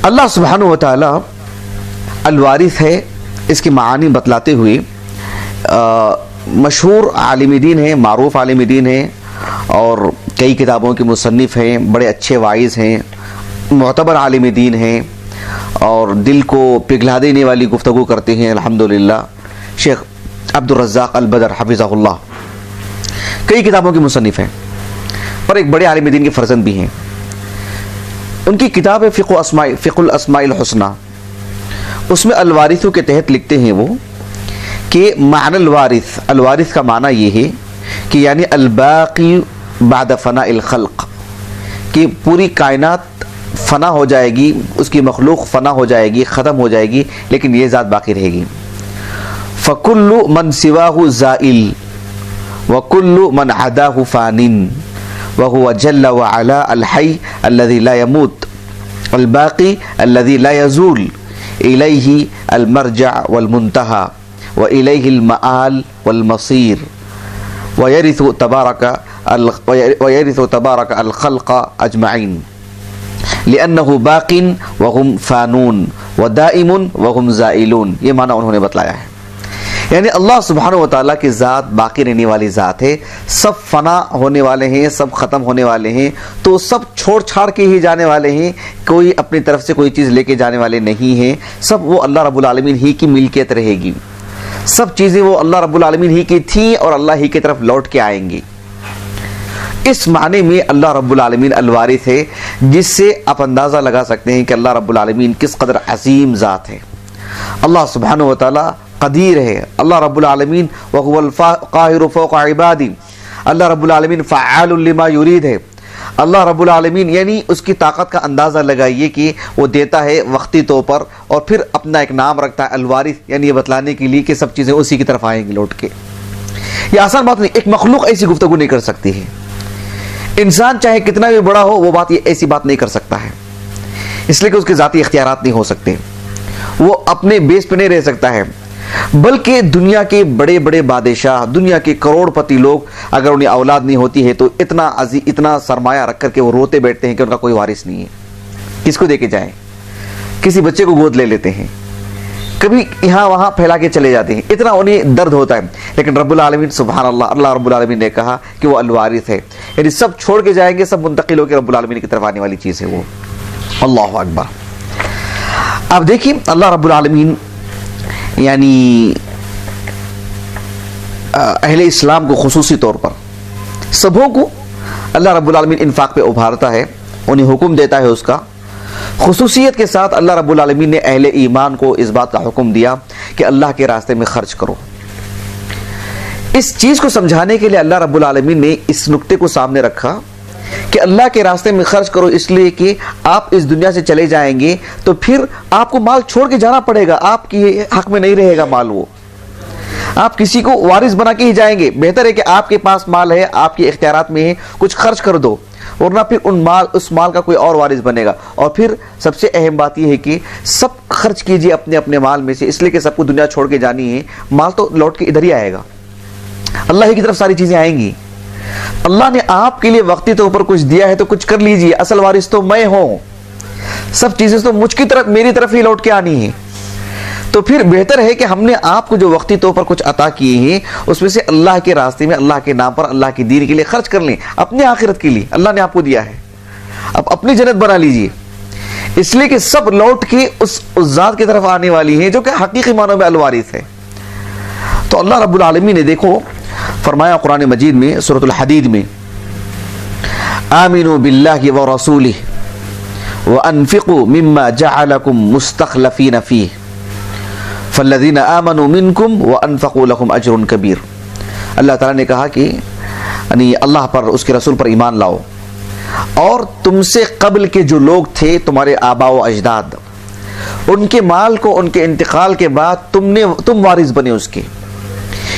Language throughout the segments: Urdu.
اللہ سبحانہ و تعالی الوارث ہے، اس کی معانی بتلاتے ہوئے مشہور عالم دین ہیں، معروف عالم دین ہیں، اور کئی کتابوں کے مصنف ہیں، بڑے اچھے واعظ ہیں، معتبر عالم دین ہیں، اور دل کو پگھلا دینے والی گفتگو کرتے ہیں الحمدللہ، شیخ عبد الرزاق البدر حفظہ اللہ، کئی کتابوں کے مصنف ہیں اور ایک بڑے عالم دین کے فرزند بھی ہیں۔ ان کی کتاب ہے فقہ الاسماء الحسنہ، اس میں الوارثوں کے تحت لکھتے ہیں وہ کہ معنی الوارث، الوارث کا معنی یہ ہے کہ یعنی الباقی بعد فناء الخلق، کہ پوری کائنات فنا ہو جائے گی، اس کی مخلوق فنا ہو جائے گی، ختم ہو جائے گی، لیکن یہ ذات باقی رہے گی۔ فَكُلُّ مَنْ سِوَاهُ زَائِلٌ وَكُلُّ مَنْ عَدَاهُ فَانٍ وَهُوَ جَلَّ وَعَلَا الْحَيُّ الَّذِي لَا يَمُوتُ الْبَاقِي الَّذِي لَا يَزُولُ إِلَيْهِ الْمَرْجَعُ وَالْمُنْتَهَى وَإِلَيْهِ الْمَآلُ وَالْمَصِيرُ وَيَرِثُ تَبَارَكَ الْخَلْقَ أَجْمَعِينَ لِأَنَّهُ باقٍ وَهُمْ فَانُونَ وَدَائِمٌ وَهُمْ زَائِلُونَ، یہ معنی انہوں نے بتلایا ہے۔ یعنی اللہ سبحانہ و تعالیٰ کی ذات باقی رہنے والی ذات ہے، سب فنا ہونے والے ہیں، سب ختم ہونے والے ہیں، تو سب چھوڑ چھاڑ کے ہی جانے والے ہیں، کوئی اپنی طرف سے کوئی چیز لے کے جانے والے نہیں ہیں، سب وہ اللہ رب العالمین ہی کی ملکیت رہے گی، سب چیزیں وہ اللہ رب العالمین ہی کی تھیں اور اللہ ہی کی طرف لوٹ کے آئیں گی۔ اس معنی میں اللہ رب العالمین الوارث ہے، جس سے آپ اندازہ لگا سکتے ہیں کہ اللہ رب العالمین کس قدر عظیم ذات ہے۔ اللہ سبحانہ و تعالیٰ قدیر ہے، اللہ رب العالمین وهو القاہر فوق عبادی، اللہ رب العالمین فعال لما یرید ہے، اللہ رب العالمین یعنی اس کی طاقت کا اندازہ لگائیے کہ وہ دیتا ہے وقتی طور پر، اور پھر اپنا ایک نام رکھتا ہے الوارث، یعنی یہ بتلانے کے لیے کہ سب چیزیں اسی کی طرف آئیں گی لوٹ کے۔ یہ آسان بات نہیں، ایک مخلوق ایسی گفتگو نہیں کر سکتی ہے، انسان چاہے کتنا بھی بڑا ہو وہ بات یہ ایسی بات نہیں کر سکتا ہے، اس لیے کہ اس کے ذاتی اختیارات نہیں ہو سکتے، وہ اپنے بیس پہ نہیں رہ سکتا ہے، بلکہ دنیا کے بڑے بڑے بادشاہ، دنیا کے کروڑ پتی لوگ اگر انہیں اولاد نہیں ہوتی ہے تو اتنا سرمایہ رکھ کر کے وہ روتے بیٹھتے ہیں کہ ان کا کوئی وارث نہیں ہے، کس کو دے کے جائیں، کسی بچے کو گود لے لیتے ہیں، کبھی یہاں وہاں پھیلا کے چلے جاتے ہیں، اتنا انہیں درد ہوتا ہے، لیکن رب العالمین سبحان اللہ، اللہ رب العالمین نے کہا کہ وہ الوارث ہے، یعنی سب چھوڑ کے جائیں گے، سب منتقل ہو کے رب العالمین کی طرف آنے والی چیز ہے وہ۔ اللہ اکبر۔ اب دیکھیں اللہ رب العالمین یعنی اہل اسلام کو خصوصی طور پر سبوں کو اللہ رب العالمین انفاق پہ ابھارتا ہے، انہیں حکم دیتا ہے اس کا، خصوصیت کے ساتھ اللہ رب العالمین نے اہل ایمان کو اس بات کا حکم دیا کہ اللہ کے راستے میں خرچ کرو۔ اس چیز کو سمجھانے کے لیے اللہ رب العالمین نے اس نقطے کو سامنے رکھا کہ اللہ کے راستے میں خرچ کرو، اس لیے کہ آپ اس دنیا سے چلے جائیں گے تو پھر آپ کو مال چھوڑ کے جانا پڑے گا، آپ کی حق میں نہیں رہے گا مال، وہ آپ کسی کو وارث بنا کے ہی جائیں گے۔ بہتر ہے کہ آپ کے پاس مال ہے، آپ کے اختیارات میں ہے، کچھ خرچ کر دو، ورنہ پھر اس مال کا کوئی اور وارث بنے گا۔ اور پھر سب سے اہم بات یہ ہے کہ سب خرچ کیجئے اپنے اپنے مال میں سے، اس لیے کہ سب کو دنیا چھوڑ کے جانی ہے، مال تو لوٹ کے ادھر ہی آئے گا، اللہ ہی کی طرف ساری چیزیں آئیں گی۔ اللہ نے آپ کے لیے وقتی طور پر کچھ دیا ہے تو کچھ کر لیجئے، اصل وارث تو میں ہوں، سب چیزیں تو مجھ کی طرف، میری طرف ہی لوٹ کے آنی ہے، تو پھر بہتر ہے کہ ہم نے آپ کو جو وقتی طور پر کچھ عطا کیے ہیں اس میں سے اللہ کے راستے میں، اللہ کے نام پر، اللہ کی دین کے لیے خرچ کر لیں، اپنے آخرت کے لیے اللہ نے آپ کو دیا ہے، اب اپنی جنت بنا لیجئے، اس لیے کہ سب لوٹ کے اس ذات کی طرف آنے والی ہیں جو کہ حقیقی معنوں میں الوارث ہے۔ تو اللہ رب العالمین نے دیکھو فرمایا قرآن مجید میں سورۃ الحدید میں، آمنوا باللہ ورسولہ وانفقوا مما جعلکم مستخلفین فیہ فالذین آمنوا منکم وانفقوا لهم اجر کبیر۔ اللہ تعالیٰ نے کہا کہ یعنی اللہ پر، اس کے رسول پر ایمان لاؤ، اور تم سے قبل کے جو لوگ تھے تمہارے آباء و اجداد، ان کے مال کو ان کے انتقال کے بعد تم وارث بنے اس کے،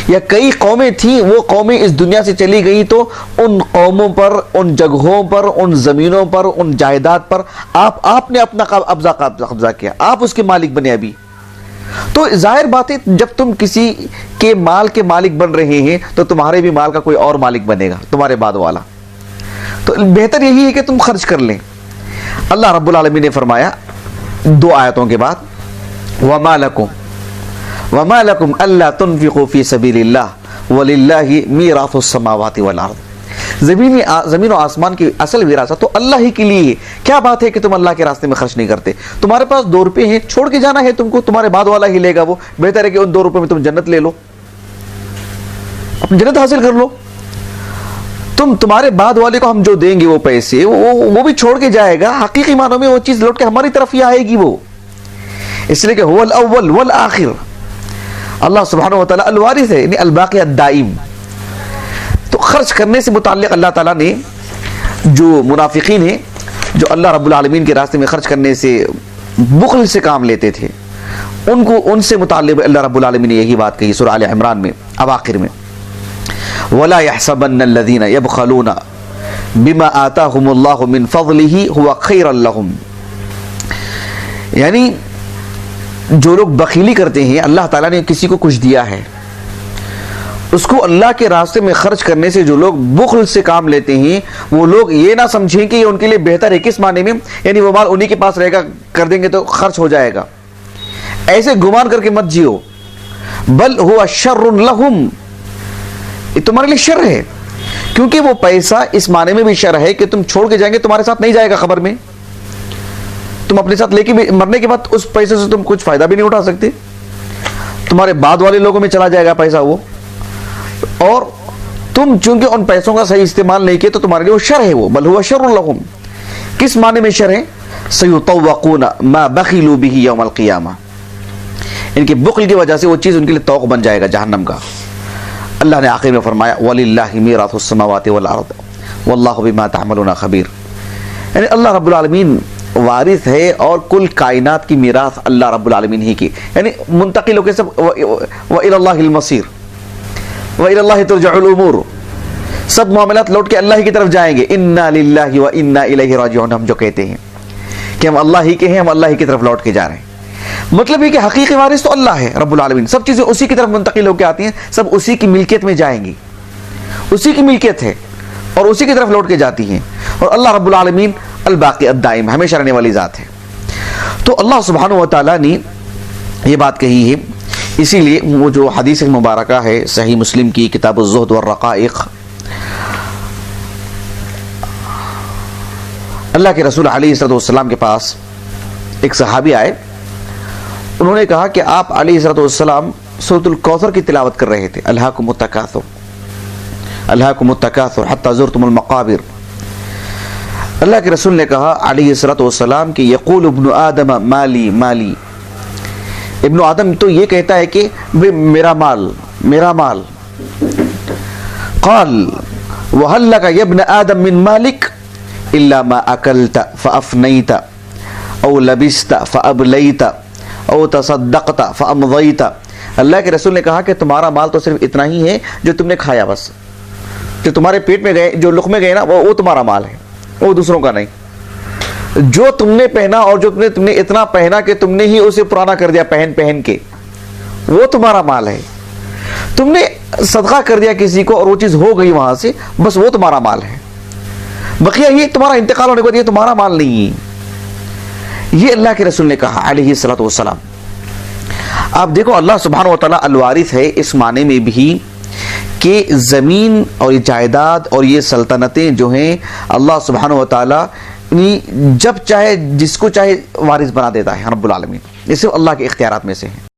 یا کئی قومیں تھیں وہ قومیں اس دنیا سے چلی گئی تو ان قوموں پر، ان جگہوں پر، ان زمینوں پر، ان جائیداد پر آپ نے اپنا قبضہ کیا، آپ اس کے مالک بنے۔ ابھی تو ظاہر بات ہے جب تم کسی کے مال کے مالک بن رہے ہیں تو تمہارے بھی مال کا کوئی اور مالک بنے گا تمہارے بعد والا، تو بہتر یہی ہے کہ تم خرچ کر لیں۔ اللہ رب العالمین نے فرمایا دو آیتوں کے بعد وَمَا لَكُمْ أَلَّا تُنْفِقُوا فِي سَبِيلِ اللَّهِ وَلِلَّهِ مِيرَاثُ السَّمَاوَاتِ وَالْأَرْضِ. زمین و آسمان کی اصل وراثت تو اللہ ہی کے لیے ہے. کیا بات ہے کہ تم اللہ کے راستے میں خرچ نہیں کرتے؟ تمہارے پاس 2 روپے ہیں، چھوڑ کے جانا ہے تم کو، تمہارے بعد والا ہی لے گا. وہ بہتر ہے کہ ان 2 روپے میں تم جنت لے لو، اپنی جنت حاصل کر لو. تمہارے بعد والے کو ہم جو دیں گے وہ پیسے وہ بھی چھوڑ کے جائے گا. حقیقی معنوں میں وہ چیز لوٹ کے ہماری طرف ہی آئے گی. وہ اس لیے کہ هو الاول والآخر، اللہ سبحانہ وتعالی الوارث ہے، یعنی الباقی الدائم. تو خرچ کرنے سے متعلق اللہ تعالیٰ نے جو منافقین ہیں جو اللہ رب العالمین کے راستے میں خرچ کرنے سے بخل سے کام لیتے تھے، ان سے متعلق اللہ رب العالمین نے یہی بات کہی سورہ آل عمران میں اواخر میں وَلَا يَحْسَبَنَّ الَّذِينَ يَبْخَلُونَ بِمَا آتَاهُمُ اللَّهُ مِنْ فَضْلِهِ هُوَ خَيْرًا لَهُمْ. یعنی جو لوگ بخیلی کرتے ہیں، اللہ تعالیٰ نے کسی کو کچھ دیا ہے، اس کو اللہ کے راستے میں خرچ کرنے سے جو لوگ بخل سے کام لیتے ہیں، وہ لوگ یہ نہ سمجھیں کہ یہ ان کے لیے بہتر ہے. کس معنی میں؟ یعنی وہ مال انہی کے پاس رہے گا، کر دیں گے تو خرچ ہو جائے گا. ایسے گمان کر کے مت جیو. بل هو شر لهم، یہ تمہارے لیے شر ہے، کیونکہ وہ پیسہ اس معنی میں بھی شر ہے کہ تم چھوڑ کے جائیں گے، تمہارے ساتھ نہیں جائے گا قبر میں. تم اپنے ساتھ لے کے مرنے کے بعد اس پیسے سے تم کچھ فائدہ بھی نہیں اٹھا سکتے. تمہارے بعد والے لوگوں میں چلا جائے گا پیسہ وہ. اور تم چونکہ ان پیسوں کا صحیح استعمال نہیں کیا تو تمہارے لیے وہ شر ہے. وہ بل هو شر لهم، کس معنی میں شر ہے؟ سيطوقون ما بخلوا به يوم القيامة، ان کے بخل کی وجہ سے وہ چیز ان کے لیے طوق بن جائے گا جہنم کا. اللہ نے آخر میں فرمایا وَلِلَّهِ مِيرَاثُ السَّمَاوَاتِ وَالْأَرْضِ وَاللَّهُ بِمَا تَعْمَلُونَ خَبِيرٌ. یعنی اللہ رب العالمین وارث ہے اور کل کائنات کی میراث اللہ رب العالمین ہی کی، یعنی منتقل ہو کے سب وَإِلَى اللَّهِ الْمَصِيرُ وَإِلَى اللَّهِ تُرْجَعُ الْأُمُورُ، سب معاملات لوٹ کے اللہ ہی کی طرف جائیں گے. اِنَّا لِلَّهِ وَإِنَّا إِلَيْهِ رَاجِعُونَ، ہم جو کہتے ہیں کہ ہم اللہ ہی کے ہیں، ہم اللہ ہی کی طرف لوٹ کے جا رہے ہیں. مطلب یہ کہ حقیقی وارث تو اللہ ہے رب العالمین، سب چیزیں اسی کی طرف منتقل ہو کے آتی ہیں، سب اسی کی ملکیت میں جائیں گی، اسی کی ملکیت ہے اور اسی کی طرف لوٹ کے جاتی ہیں. اور اللہ رب العالمین الباقی الدائم، ہمیشہ رہنے والی ذات ہے. تو اللہ سبحانہ وتعالی نے یہ بات کہی ہے. اسی لیے وہ جو حدیث مبارکہ ہے صحیح مسلم کی کتاب الزہد والرقائق، اللہ کے رسول علیہ السلام کے پاس ایک صحابی آئے. انہوں نے کہا کہ آپ علیہ السلام سورۃ الکوثر کی تلاوت کر رہے تھے، الہاکم التکاثر الہاکم التکاثر حتی زرتم المقابر. اللہ کے رسول نے کہا علیہ السلام کہ یقول ابن آدم مالی مالی، ابن آدم تو یہ کہتا ہے کہ میرا مال میرا مال. قال وهل لك يا ابن آدم من مالك الا ما اكلت فافنيت او لبست فابليت او تصدقت فامضيت. اللہ کے رسول نے کہا کہ تمہارا مال تو صرف اتنا ہی ہے جو تم نے کھایا، بس جو تمہارے پیٹ میں گئے، جو لقمے گئے نا وہ تمہارا مال ہے، وہ دوسروں کا نہیں. جو تم نے پہنا اور جو تم نے اتنا پہنا کہ تم نے ہی اسے پرانا کر دیا پہن کے، وہ تمہارا مال ہے. تم نے صدقہ کر دیا کسی کو اور وہ چیز ہو گئی وہاں سے، بس وہ تمہارا مال ہے. بقیہ یہ تمہارا انتقال ہونے کے بعد یہ تمہارا مال نہیں ہے. یہ اللہ کے رسول نے کہا علیہ السلام. آپ دیکھو اللہ سبحانہ و تعالیٰ الوارث ہے اس معنی میں بھی کہ زمین اور یہ جائیداد اور یہ سلطنتیں جو ہیں اللہ سبحانہ و تعالیٰ جب چاہے جس کو چاہے وارث بنا دیتا ہے رب العالمین. یہ صرف اللہ کے اختیارات میں سے ہیں.